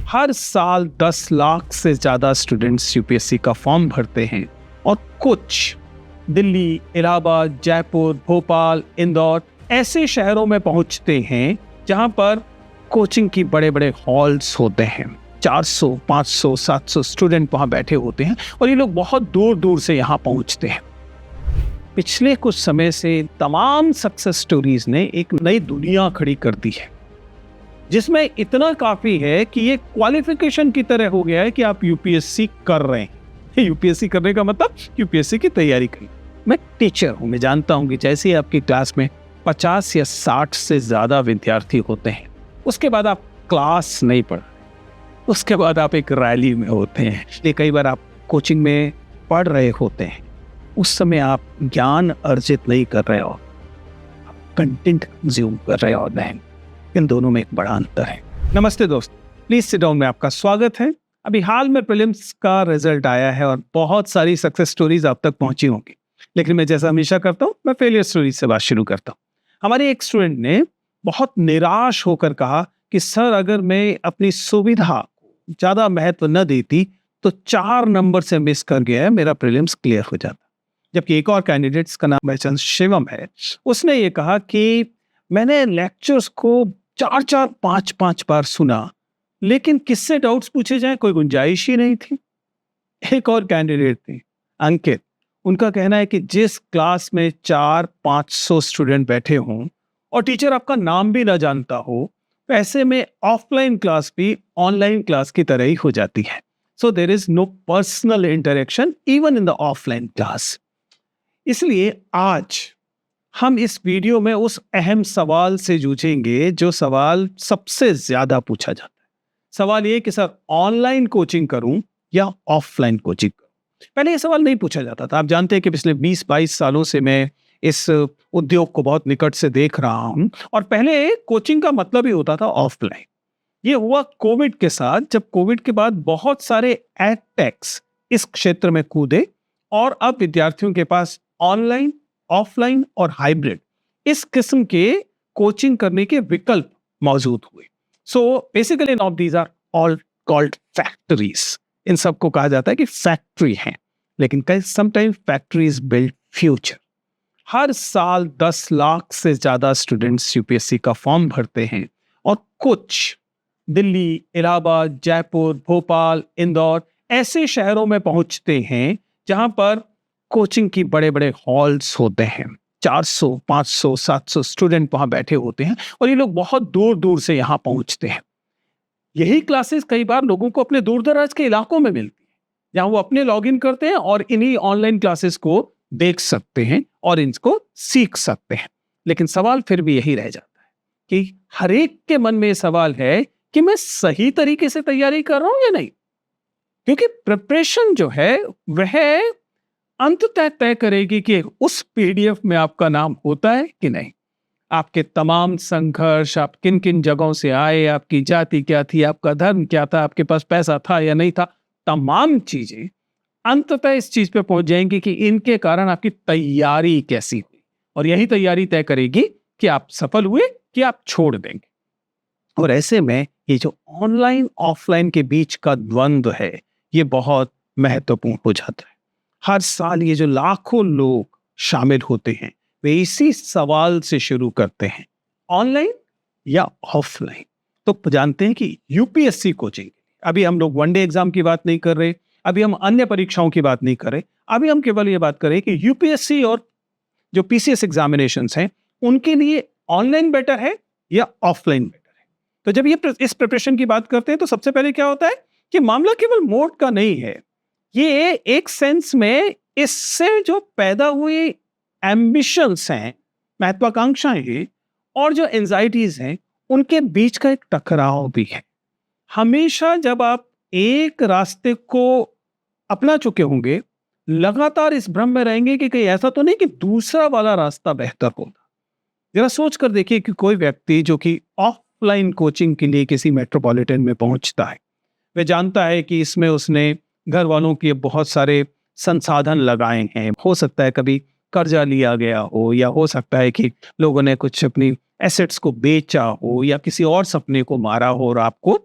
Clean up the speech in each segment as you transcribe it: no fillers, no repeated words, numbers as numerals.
हर साल 10 लाख से ज़्यादा स्टूडेंट्स यूपीएससी का फॉर्म भरते हैं और कुछ दिल्ली, इलाहाबाद, जयपुर, भोपाल, इंदौर ऐसे शहरों में पहुंचते हैं जहां पर कोचिंग की बड़े बड़े हॉल्स होते हैं। 400, 500, 700 स्टूडेंट वहां बैठे होते हैं और ये लोग बहुत दूर दूर से यहाँ पहुंचते हैं। पिछले कुछ समय से तमाम सक्सेस स्टोरीज ने एक नई दुनिया खड़ी कर दी है, जिसमें इतना काफी है कि ये क्वालिफिकेशन की तरह हो गया है कि आप यूपीएससी कर रहे हैं। यूपीएससी करने का मतलब यूपीएससी की तैयारी करें। मैं टीचर हूं, मैं जानता हूं कि जैसे ही आपकी क्लास में 50 या 60 से ज्यादा विद्यार्थी होते हैं, उसके बाद आप क्लास नहीं पढ़, उसके बाद आप एक रैली में होते हैं, इसलिए कई बार आप कोचिंग में पढ़ रहे होते हैं, उस समय आप ज्ञान अर्जित नहीं कर रहे हो, आप कंटेंट कंज्यूम कर रहे हो। नहीं, इन दोनों में एक बड़ा अंतर है। नमस्ते दोस्त, प्लीज सिट डाउन में आपका स्वागत है। अभी हाल में प्रीलिम्स का रिजल्ट आया है और बहुत सारी सक्सेस स्टोरीज आप तक पहुंची होंगी, लेकिन मैं जैसा हमेशा करता हूं, मैं फेलियर स्टोरी से बात शुरू करता हूं। हमारे एक स्टूडेंट ने बहुत निराश होकर कहा कि सर, अगर मैं अपनी सुविधा को ज्यादा महत्व न देती तो 4 नंबर से मिस कर गया है, मेरा प्रीलिम्स क्लियर हो जाता। जबकि एक और कैंडिडेट्स का नाम बाय चांस शिवम है, उसने ये कहा कि मैंने लेक्चर्स को 4-4, 5-5 बार सुना, लेकिन किससे डाउट्स पूछे जाए कोई गुंजाइश ही नहीं थी। एक और कैंडिडेट थे अंकित, उनका कहना है कि जिस क्लास में 400-500 स्टूडेंट बैठे हों और टीचर आपका नाम भी ना जानता हो, ऐसे में ऑफलाइन क्लास भी ऑनलाइन क्लास की तरह ही हो जाती है। So there is no personal interaction even in the offline class. इसलिए आज हम इस वीडियो में उस अहम सवाल से जूझेंगे जो सवाल सबसे ज्यादा पूछा जाता है। सवाल ये कि सर, ऑनलाइन कोचिंग करूं या ऑफलाइन कोचिंग करूं? पहले ये सवाल नहीं पूछा जाता था। आप जानते हैं कि पिछले 20-22 सालों से मैं इस उद्योग को बहुत निकट से देख रहा हूं, और पहले कोचिंग का मतलब ही होता था ऑफलाइन। ये हुआ कोविड के साथ, जब कोविड के बाद बहुत सारे एडटेक्स इस क्षेत्र में कूदे और अब विद्यार्थियों के पास ऑनलाइन, ऑफलाइन और हाइब्रिड इस किस्म के कोचिंग करने के विकल्प मौजूद हुए। So basically now these are all called factories. इन सबको कहा जाता है कि फैक्ट्री हैं, लेकिन कई समटाइम्स फैक्ट्रीज बिल्ड फ्यूचर। हर साल 10 लाख से ज्यादा स्टूडेंट्स यूपीएससी का फॉर्म भरते हैं और कुछ दिल्ली, इलाहाबाद, जयपुर, भोपाल, इंदौर ऐसे शहरों में पहुंचते हैं जहां पर कोचिंग की बड़े बड़े हॉल्स होते हैं। 400, 500, 700 स्टूडेंट वहां बैठे होते हैं और ये लोग बहुत दूर दूर से यहाँ पहुंचते हैं। यही क्लासेस कई बार लोगों को अपने दूर दराज के इलाकों में मिलती है, जहां वो अपने लॉगिन करते हैं और इन्हीं ऑनलाइन क्लासेस को देख सकते हैं और इनको सीख सकते हैं। लेकिन सवाल फिर भी यही रह जाता है कि हर एक के मन में सवाल है कि मैं सही तरीके से तैयारी कर रहा हूं या नहीं, क्योंकि प्रिपरेशन जो है वह अंततः तय करेगी कि उस पीडीएफ में आपका नाम होता है कि नहीं। आपके तमाम संघर्ष, आप किन किन जगहों से आए, आपकी जाति क्या थी, आपका धर्म क्या था, आपके पास पैसा था या नहीं था, तमाम चीजें अंततः इस चीज पे पहुंच जाएंगी कि इनके कारण आपकी तैयारी कैसी हुई, और यही तैयारी तय करेगी कि आप सफल हुए कि आप छोड़ देंगे। और ऐसे में ये जो ऑनलाइन ऑफलाइन के बीच का द्वंद्व है, ये बहुत महत्वपूर्ण हो जाता है। हर साल ये जो लाखों लोग शामिल होते हैं, वे इसी सवाल से शुरू करते हैं, ऑनलाइन या ऑफलाइन। तो जानते हैं कि यूपीएससी कोचिंग, अभी हम लोग वनडे एग्जाम की बात नहीं कर रहे, अभी हम अन्य परीक्षाओं की बात नहीं कर रहे, अभी हम केवल ये बात कर रहे हैं कि यूपीएससी और जो पीसीएस एग्जामिनेशंस हैं, उनके लिए ऑनलाइन बेटर है या ऑफलाइन बेटर है। तो जब ये इस प्रिपरेशन की बात करते हैं तो सबसे पहले क्या होता है कि मामला केवल मोड का नहीं है, ये एक सेंस में इससे जो पैदा हुई एम्बिशंस हैं, महत्वाकांक्षाएं हैं, और जो एंजाइटीज हैं, उनके बीच का एक टकराव भी है। हमेशा जब आप एक रास्ते को अपना चुके होंगे, लगातार इस भ्रम में रहेंगे कि कहीं ऐसा तो नहीं कि दूसरा वाला रास्ता बेहतर होगा। जरा सोच कर देखिए कि कोई व्यक्ति जो कि ऑफलाइन कोचिंग के लिए किसी मेट्रोपॉलिटन में पहुंचता है, वह जानता है कि इसमें उसने घर वालों के बहुत सारे संसाधन लगाए हैं। हो सकता है कभी कर्जा लिया गया हो, या हो सकता है कि लोगों ने कुछ अपनी एसेट्स को बेचा हो, या किसी और सपने को मारा हो और आपको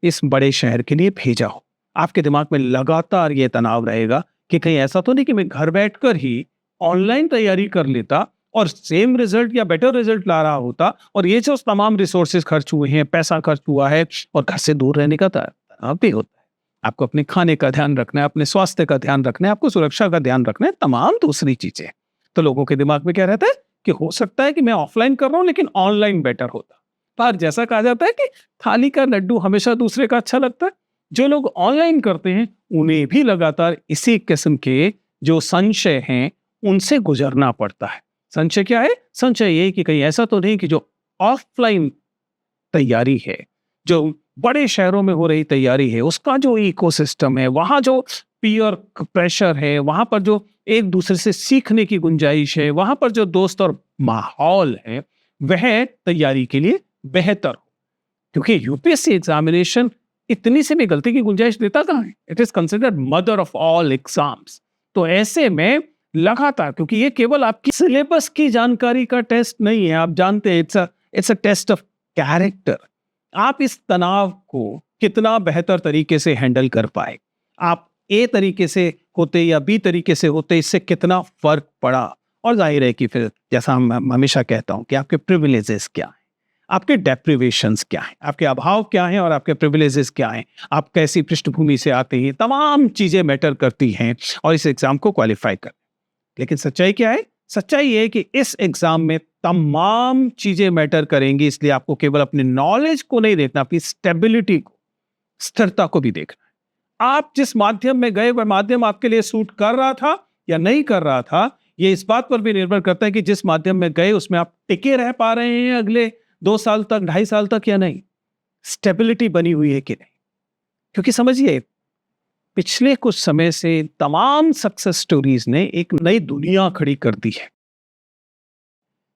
इस बड़े शहर के लिए भेजा हो। आपके दिमाग में लगातार ये तनाव रहेगा कि कहीं ऐसा तो नहीं कि मैं घर बैठकर ही ऑनलाइन तैयारी कर लेता और सेम रिजल्ट या बेटर रिजल्ट ला रहा होता, और ये जो तमाम रिसोर्सेज खर्च हुए हैं, पैसा खर्च हुआ है, और घर से दूर रहने का तनाव भी होता है। आपको अपने खाने का ध्यान रखना है, अपने स्वास्थ्य का ध्यान रखना है, आपको सुरक्षा का ध्यान रखना है, तमाम दूसरी चीजें। तो लोगों के दिमाग में क्या रहता है कि हो सकता है कि मैं ऑफलाइन कर रहा हूं लेकिन ऑनलाइन बेटर होता। पर जैसा कहा जाता है कि थाली का लड्डू हमेशा दूसरे का अच्छा लगता है, जो लोग ऑनलाइन करते हैं उन्हें भी लगातार इसी किस्म के जो संशय हैं उनसे गुजरना पड़ता है। संशय क्या है? संशय ये कि कहीं ऐसा तो नहीं कि जो ऑफलाइन तैयारी है, जो बड़े शहरों में हो रही तैयारी है, उसका जो इकोसिस्टम है, वहां जो पीयर प्रेशर है, वहां पर जो एक दूसरे से सीखने की गुंजाइश है, वहां पर जो दोस्त और माहौल है, वह तैयारी के लिए बेहतर हो। क्योंकि यूपीएससी एग्जामिनेशन इतनी से भी गलती की गुंजाइश देता कहाँ है? It is considered mother of all exams. तो ऐसे में लगातार, क्योंकि ये केवल आपकी सिलेबस की जानकारी का टेस्ट नहीं है, आप जानते हैं it's a test of character. आप इस तनाव को कितना बेहतर तरीके से हैंडल कर पाए, आप ए तरीके से होते या बी तरीके से होते, इससे कितना फर्क पड़ा। और जाहिर है कि फिर जैसा मैं हमेशा कहता हूं कि आपके प्रिविलेजेस क्या हैं, आपके डेप्रिवेशंस क्या हैं, आपके अभाव क्या हैं और आपके प्रिविलेजेस क्या हैं, आप कैसी पृष्ठभूमि से आते हैं, तमाम चीजें मैटर करती हैं और इस एग्जाम को क्वालिफाई कर। लेकिन सच्चाई क्या है? सच्चाई ये है कि इस एग्जाम में तमाम चीजें मैटर करेंगी, इसलिए आपको केवल अपने नॉलेज को नहीं देखना, अपनी स्टेबिलिटी को, स्थिरता को भी देखना है। आप जिस माध्यम में गए वह माध्यम आपके लिए सूट कर रहा था या नहीं कर रहा था, यह इस बात पर भी निर्भर करता है कि जिस माध्यम में गए उसमें आप टिके रह पा रहे हैं अगले 2 साल तक, 2.5 साल तक या नहीं, स्टेबिलिटी बनी हुई है कि नहीं। क्योंकि समझिए, पिछले कुछ समय से तमाम सक्सेस स्टोरीज ने एक नई दुनिया खड़ी कर दी है,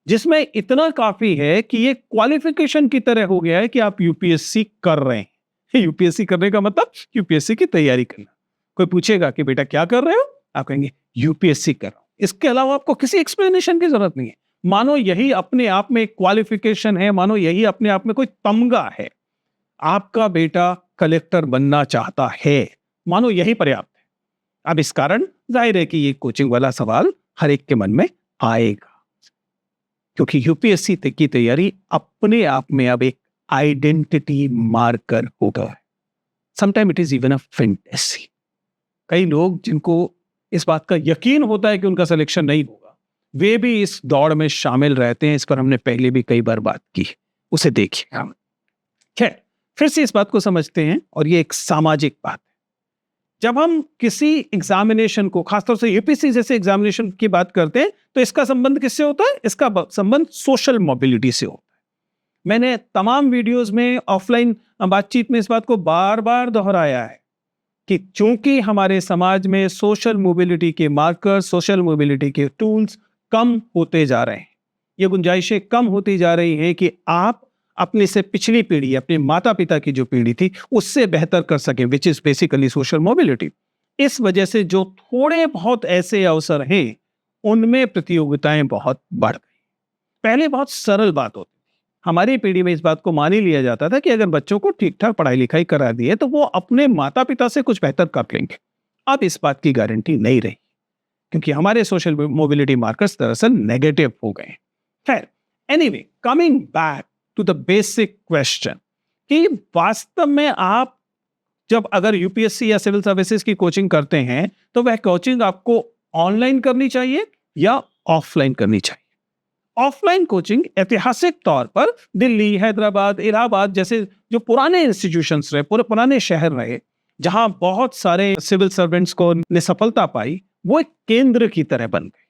जिसमें इतना काफी है कि ये क्वालिफिकेशन की तरह हो गया है कि आप यूपीएससी कर रहे हैं। यूपीएससी करने का मतलब यूपीएससी की तैयारी करना। कोई पूछेगा कि बेटा क्या कर रहे हो, आप कहेंगे यूपीएससी कर रहा हूं। इसके अलावा आपको किसी एक्सप्लेनेशन की जरूरत नहीं है। मानो यही अपने आप में क्वालिफिकेशन है, मानो यही अपने आप में कोई तमगा है। आपका बेटा कलेक्टर बनना चाहता है, मानो यही पर्याप्त है। अब इस कारण जाहिर है कि ये कोचिंग वाला सवाल हर एक के मन में आएगा, क्योंकि यूपीएससी की तैयारी अपने आप में अब एक आइडेंटिटी मार्कर हो गया है। Sometime it is even a fantasy. कई लोग जिनको इस बात का यकीन होता है कि उनका सिलेक्शन नहीं होगा, वे भी इस दौड़ में शामिल रहते हैं। इस पर हमने पहले भी कई बार बात की, उसे देखिए। खैर, फिर से इस बात को समझते हैं, और ये एक सामाजिक बात है। जब हम किसी एग्जामिनेशन को, खासतौर से यूपीएससी जैसे एग्जामिनेशन की बात करते हैं, तो इसका संबंध किससे होता है? इसका संबंध सोशल मोबिलिटी से होता है। मैंने तमाम वीडियोस में, ऑफलाइन बातचीत में इस बात को बार बार दोहराया है कि चूंकि हमारे समाज में सोशल मोबिलिटी के मार्कर, सोशल मोबिलिटी के टूल्स कम होते जा रहे हैं, ये गुंजाइशें कम होती जा रही हैं कि आप अपने से पिछली पीढ़ी, अपने माता पिता की जो पीढ़ी थी, उससे बेहतर कर सकें, which is basically social mobility. इस वजह से जो थोड़े बहुत ऐसे अवसर हैं, उनमें प्रतियोगिताएं बहुत बढ़ गई। पहले बहुत सरल बात होती थी, हमारी पीढ़ी में इस बात को मान ही लिया जाता था कि अगर बच्चों को ठीक ठाक पढ़ाई लिखाई करा दिए तो वो अपने माता पिता से कुछ बेहतर कर लेंगे। अब इस बात की गारंटी नहीं रही, क्योंकि हमारे सोशल मोबिलिटी मार्कर्स दरअसल नेगेटिव हो गए। खैर, anyway, coming back to the basic question कि वास्तव में आप जब अगर यूपीएससी या सिविल सर्विसेज की कोचिंग करते हैं, तो वह कोचिंग आपको ऑनलाइन करनी चाहिए या ऑफलाइन करनी चाहिए। ऑफलाइन कोचिंग ऐतिहासिक तौर पर दिल्ली, हैदराबाद, इलाहाबाद जैसे जो पुराने इंस्टीट्यूशंस रहे, पूरे पुराने शहर रहे, जहां बहुत सारे सिविल सर्वेंट्स को ने सफलता पाई, वो एक केंद्र की तरह बन गए।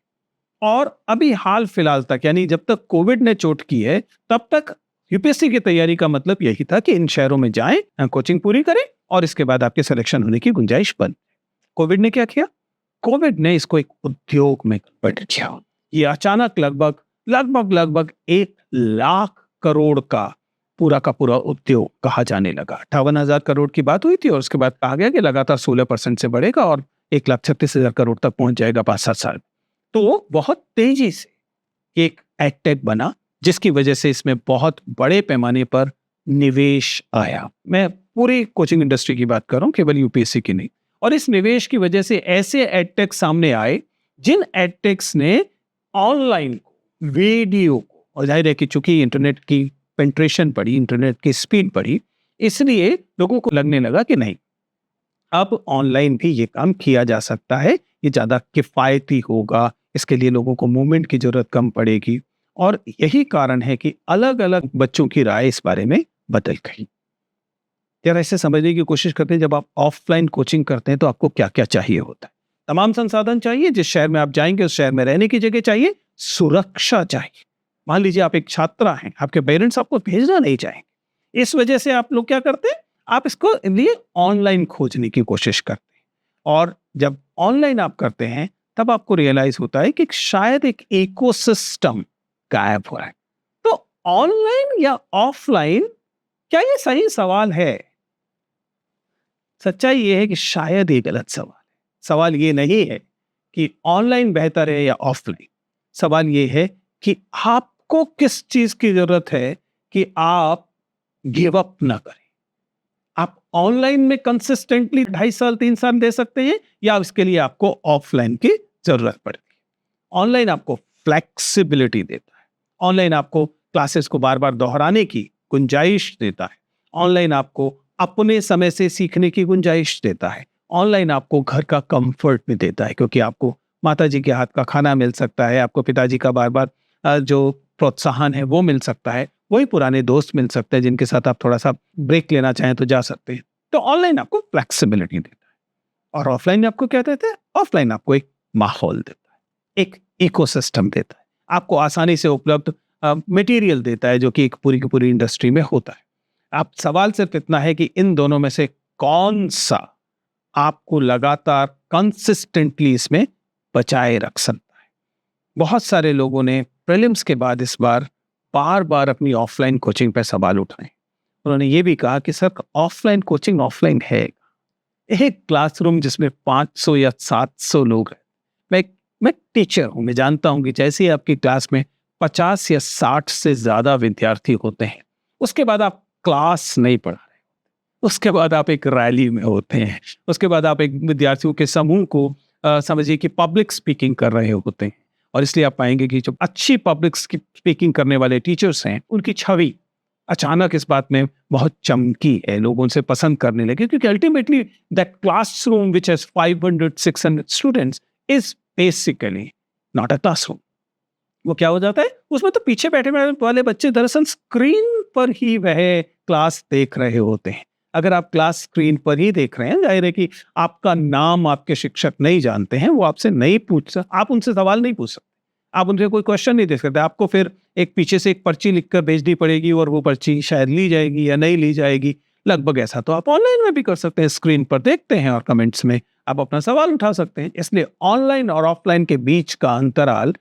और अभी हाल फिलहाल तक, यानी जब तक कोविड ने चोट की है, तब तक यूपीएससी की तैयारी का मतलब यही था कि इन शहरों में जाएं, कोचिंग पूरी करें और इसके बाद आपके सिलेक्शन होने की गुंजाइश बन। कोविड ने क्या किया? कोविड ने इसको एक उद्योग में कन्वर्ट किया। ये अचानक लगभग 1 लाख करोड़ का पूरा उद्योग कहा जाने लगा। 58,000 करोड़ की बात हुई थी और उसके बाद कहा गया कि लगातार 16% से बढ़ेगा और 1,36,000 करोड़ तक पहुंच जाएगा 5-7 साल। तो बहुत तेजी से एक एडटेक बना, जिसकी वजह से इसमें बहुत बड़े पैमाने पर निवेश आया। मैं पूरी कोचिंग इंडस्ट्री की बात कर रहा हूँ, केवल यूपीएससी की नहीं। और इस निवेश की वजह से ऐसे एडटेक सामने आए जिन एडटेक्स ने ऑनलाइन वीडियो को, और जाहिर है कि चूंकि इंटरनेट की पेंट्रेशन बढ़ी, इंटरनेट की स्पीड बढ़ी, इसलिए लोगों को लगने लगा कि नहीं, अब ऑनलाइन भी ये काम किया जा सकता है, ये ज्यादा किफायती होगा, इसके लिए लोगों को मूवमेंट की जरूरत कम पड़ेगी। और यही कारण है कि अलग अलग बच्चों की राय इस बारे में बदल गई। यार ऐसे समझने की कोशिश करते हैं, जब आप ऑफलाइन कोचिंग करते हैं तो आपको क्या क्या चाहिए होता है। तमाम संसाधन चाहिए, जिस शहर में आप जाएंगे उस शहर में रहने की जगह चाहिए, सुरक्षा चाहिए। मान लीजिए आप एक छात्रा हैं, आपके पेरेंट्स आपको भेजना नहीं चाहेंगे, इस वजह से आप लोग क्या करते हैं, आप इसको लिए ऑनलाइन खोजने की कोशिश करते हैं। और जब ऑनलाइन आप करते हैं तब आपको रियलाइज होता है कि शायद एक इकोसिस्टम गायब हो रहा है। तो ऑनलाइन या ऑफलाइन, क्या ये सही सवाल है? सच्चाई ये है कि शायद ये गलत सवाल है। सवाल ये नहीं है कि ऑनलाइन बेहतर है या ऑफलाइन, सवाल ये है कि आपको किस चीज की जरूरत है कि आप गिव अप ना करें। आप ऑनलाइन में कंसिस्टेंटली 2.5 साल 3 साल दे सकते हैं, या इसके लिए आपको ऑफलाइन की जरूरत पड़ती है। ऑनलाइन आपको फ्लेक्सिबिलिटी देता है, ऑनलाइन आपको क्लासेस को बार बार दोहराने की गुंजाइश देता है, ऑनलाइन आपको अपने समय से सीखने की गुंजाइश देता है, ऑनलाइन आपको घर का कंफर्ट भी देता है, क्योंकि आपको माताजी के हाथ का खाना मिल सकता है, आपको पिताजी का बार बार जो प्रोत्साहन है वो मिल सकता है, वही पुराने दोस्त मिल सकते हैं जिनके साथ आप थोड़ा सा ब्रेक लेना चाहें तो जा सकते हैं। तो ऑनलाइन आपको फ्लेक्सिबिलिटी देता है, और ऑफलाइन आपको क्या देता है? ऑफलाइन आपको एक माहौल देता है, एक इकोसिस्टम देता है, आपको आसानी से उपलब्ध मटेरियल देता है, जो कि एक पूरी की पूरी इंडस्ट्री में होता है। आप सवाल सिर्फ इतना है कि इन दोनों में से कौन सा आपको लगातार कंसिस्टेंटली इसमें बचाए रख सकता है। बहुत सारे लोगों ने प्रीलिम्स के बाद इस बार बार बार अपनी ऑफलाइन कोचिंग पर सवाल उठाए। उन्होंने ये भी कहा कि सर, ऑफलाइन कोचिंग ऑफलाइन है, एक क्लासरूम जिसमें 500 या 700 लोग हैं। मैं टीचर हूं, मैं जानता हूं कि जैसे ही आपकी क्लास में 50 या 60 से ज्यादा विद्यार्थी होते हैं, उसके बाद आप क्लास नहीं पढ़ा रहे, उसके बाद आप एक रैली में होते हैं, उसके बाद आप एक विद्यार्थियों के समूह को समझिए कि पब्लिक स्पीकिंग कर रहे होते हैं। और इसलिए आप पाएंगे कि जो अच्छी पब्लिक स्पीकिंग करने वाले टीचर्स हैं, उनकी छवि अचानक इस बात में बहुत चमकी है, लोग उनसे पसंद करने लगे, क्योंकि ultimately that classroom which has 500-600 students is basically not a classroom. वो क्या हो जाता है, उसमें तो पीछे बैठे वाले बच्चे दरअसल स्क्रीन पर ही वह क्लास देख रहे होते हैं। अगर आप क्लास स्क्रीन पर ही देख रहे हैं, जाहिर है कि आपका नाम आपके शिक्षक नहीं जानते हैं, वो आपसे नहीं पूछ सकते, आप उनसे सवाल नहीं पूछ सकते, आप उनसे कोई क्वेश्चन नहीं दे सकते। आपको फिर एक पीछे से एक पर्ची लिखकर भेजनी पड़ेगी, और वो पर्ची शायद ली जाएगी या नहीं ली जाएगी। लगभग ऐसा तो आप ऑनलाइन में भी कर सकते हैं, स्क्रीन पर देखते हैं और कमेंट्स में आप अपना सवाल उठा सकते हैं। इसलिए ऑनलाइन और ऑफलाइन के बीच का अंतराल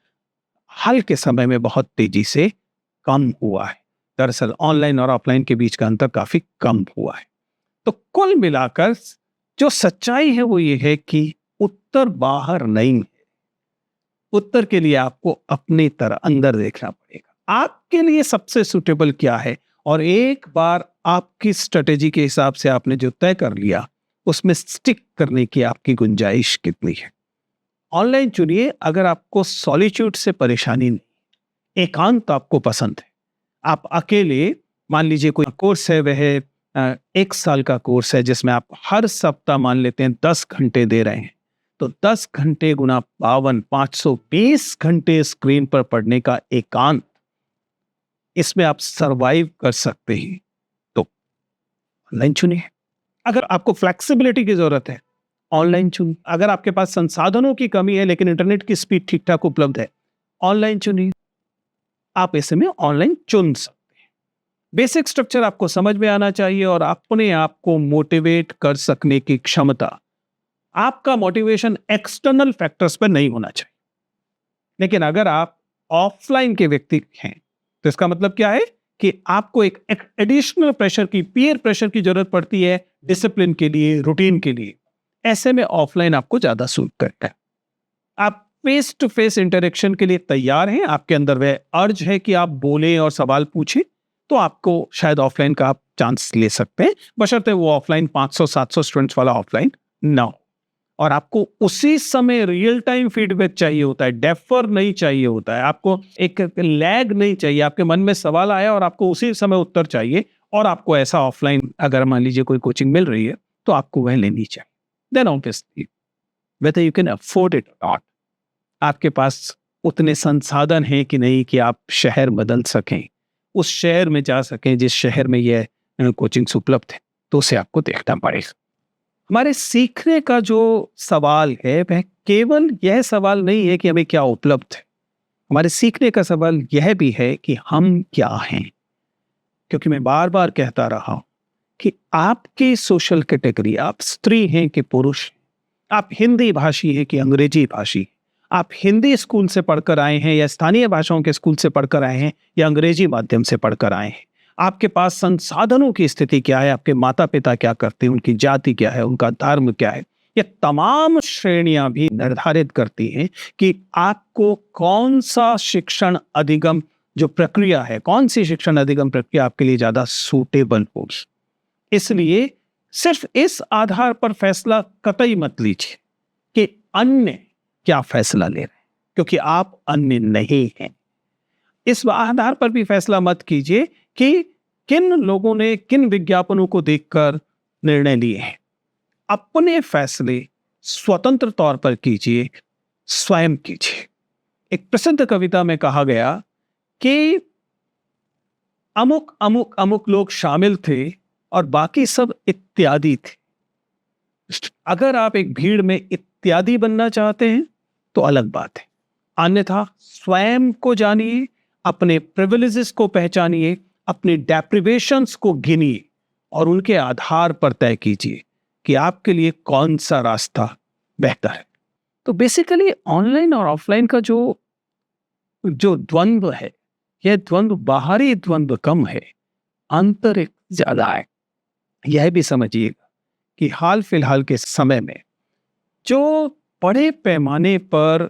हाल के समय में बहुत तेजी से कम हुआ है। दरअसल ऑनलाइन और ऑफलाइन के बीच का अंतर काफी कम हुआ है। तो कुल मिलाकर जो सच्चाई है वो ये है कि उत्तर बाहर नहीं है, उत्तर के लिए आपको अपनी तरह अंदर देखना पड़ेगा, आपके लिए सबसे सुटेबल क्या है। और एक बार आपकी स्ट्रेटेजी के हिसाब से आपने जो तय कर लिया, उसमें स्टिक करने की आपकी गुंजाइश कितनी है। ऑनलाइन चुनिए अगर आपको सॉलिट्यूड से परेशानी नहीं, एकांत आपको पसंद है, आप अकेले, मान लीजिए कोई कोर्स है, वह 1 साल का कोर्स है जिसमें आप हर सप्ताह मान लेते हैं 10 घंटे दे रहे हैं, तो 10 घंटे गुना 52, 520 घंटे स्क्रीन पर पढ़ने का एकांत, इसमें आप सरवाइव कर सकते हैं तो ऑनलाइन चुनिए। अगर आपको फ्लेक्सिबिलिटी की जरूरत है, ऑनलाइन चुनिए। अगर आपके पास संसाधनों की कमी है लेकिन इंटरनेट की स्पीड ठीक ठाक उपलब्ध है, ऑनलाइन चुनिए। आप ऐसे में ऑनलाइन चुन सकते हैं। बेसिक स्ट्रक्चर आपको समझ में आना चाहिए और अपने आप को मोटिवेट कर सकने की क्षमता, आपका मोटिवेशन एक्सटर्नल फैक्टर्स पर नहीं होना चाहिए। लेकिन अगर आप ऑफलाइन के व्यक्ति हैं तो इसका मतलब क्या है कि आपको एक एडिशनल प्रेशर की, पीयर प्रेशर की जरूरत पड़ती है डिसिप्लिन के लिए, रूटीन के लिए। ऐसे में ऑफलाइन आपको ज्यादा सूट करता है। आप फेस टू फेस इंटरेक्शन के लिए तैयार हैं, आपके अंदर वह अर्ज है कि आप बोलें और सवाल पूछें, तो आपको शायद ऑफलाइन का आप चांस ले सकते हैं, बशर्ते वो ऑफलाइन 500-700 स्टूडेंट्स वाला ऑफलाइन ना हो। और आपको उसी समय रियल टाइम फीडबैक चाहिए होता है, डेफर नहीं चाहिए होता है, आपको एक लैग नहीं चाहिए। आपके मन में सवाल आया और आपको उसी समय उत्तर चाहिए, और आपको ऐसा ऑफलाइन अगर मान लीजिए कोई कोचिंग मिल रही है तो आपको वह लेनी चाहिए। Then obviously whether you can afford it और नॉट, आपके पास उतने संसाधन हैं कि नहीं कि आप शहर बदल सकें, उस शहर में जा सकें जिस शहर में यह कोचिंग्स उपलब्ध है, तो उसे आपको देखना पड़ेगा। हमारे सीखने का जो सवाल है वह केवल यह सवाल नहीं है कि हमें क्या उपलब्ध है, हमारे सीखने का सवाल यह भी है कि हम क्या हैं। क्योंकि मैं बार बार कहता रहा हूं कि आपकी सोशल कैटेगरी, आप स्त्री हैं कि पुरुष, आप हिंदी भाषी हैं कि अंग्रेजी भाषी, आप हिंदी स्कूल से पढ़कर आए हैं या स्थानीय भाषाओं के स्कूल से पढ़कर आए हैं या अंग्रेजी माध्यम से पढ़कर आए हैं, आपके पास संसाधनों की स्थिति क्या है, आपके माता पिता क्या करते हैं, उनकी जाति क्या है, उनका धर्म क्या है, ये तमाम श्रेणियां भी निर्धारित करती हैं कि आपको कौन सा शिक्षण अधिगम जो प्रक्रिया है, कौन सी शिक्षण अधिगम प्रक्रिया आपके लिए ज्यादा सूटेबल होगी। इसलिए सिर्फ इस आधार पर फैसला कतई मत लीजिए कि अन्य क्या फैसला ले रहे हैं, क्योंकि आप अन्य नहीं हैं। इस आधार पर भी फैसला मत कीजिए कि किन लोगों ने किन विज्ञापनों को देखकर निर्णय लिए हैं। अपने फैसले स्वतंत्र तौर पर कीजिए, स्वयं कीजिए। एक प्रसिद्ध कविता में कहा गया कि अमुक अमुक अमुक लोग शामिल थे और बाकी सब इत्यादि थे। अगर आप एक भीड़ में इत्यादि बनना चाहते हैं तो अलग बात है, अन्यथा स्वयं को जानिए, अपने प्रिविलेजेस को पहचानिए, अपने डेप्रिवेशंस को गिनिए और उनके आधार पर तय कीजिए कि आपके लिए कौन सा रास्ता बेहतर है। तो बेसिकली ऑनलाइन और ऑफलाइन का जो द्वंद्व है, यह द्वंद्व बाहरी द्वंद्व कम है, आंतरिक ज्यादा है। यह भी समझिएगा कि हाल फिलहाल के समय में जो बड़े पैमाने पर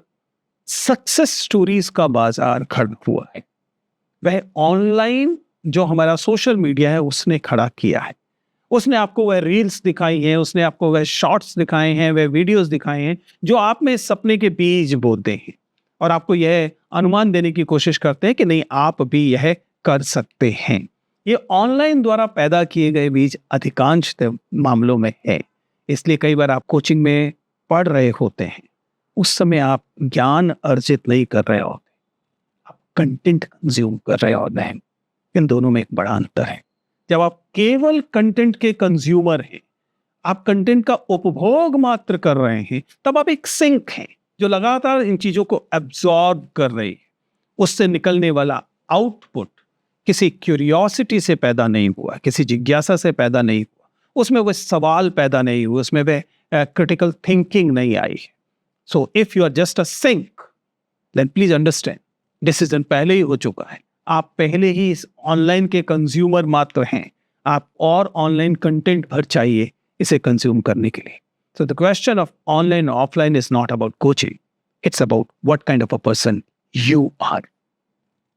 सक्सेस स्टोरीज का बाजार खड़ा हुआ है, वह ऑनलाइन जो हमारा सोशल मीडिया है उसने खड़ा किया है। उसने आपको वह रील्स दिखाई हैं, उसने आपको वह शॉर्ट्स दिखाए हैं, वह वीडियोस दिखाए हैं जो आप में सपने के बीज बोते हैं और आपको यह अनुमान देने की कोशिश करते हैं कि नहीं, आप भी यह कर सकते हैं। ये ऑनलाइन द्वारा पैदा किए गए बीज अधिकांश मामलों में है। इसलिए कई बार आप कोचिंग में पढ़ रहे होते हैं, उस समय आप ज्ञान अर्जित नहीं कर रहे होते, आप कंटेंट कंज्यूम कर रहे होते हैं। इन दोनों में एक बड़ा अंतर है। जब आप केवल कंटेंट के कंज्यूमर हैं, आप कंटेंट का उपभोग मात्र कर रहे हैं, तब आप एक सिंक हैं जो लगातार इन चीजों को एब्जॉर्ब कर रही है। उससे निकलने वाला आउटपुट किसी क्यूरियोसिटी से पैदा नहीं हुआ, किसी जिज्ञासा से पैदा नहीं हुआ, उसमें वह सवाल पैदा नहीं हुए, उसमें वह क्रिटिकल थिंकिंग नहीं आई। So if you are just a sink, then please understand decision पहले ही हो चुका है। आप पहले ही इस ऑनलाइन के कंज्यूमर मात्र हैं। आप और ऑनलाइन कंटेंट भर चाहिए इसे कंज्यूम करने के लिए। So the question of online and offline is not about coaching. It's about what kind of a person you are.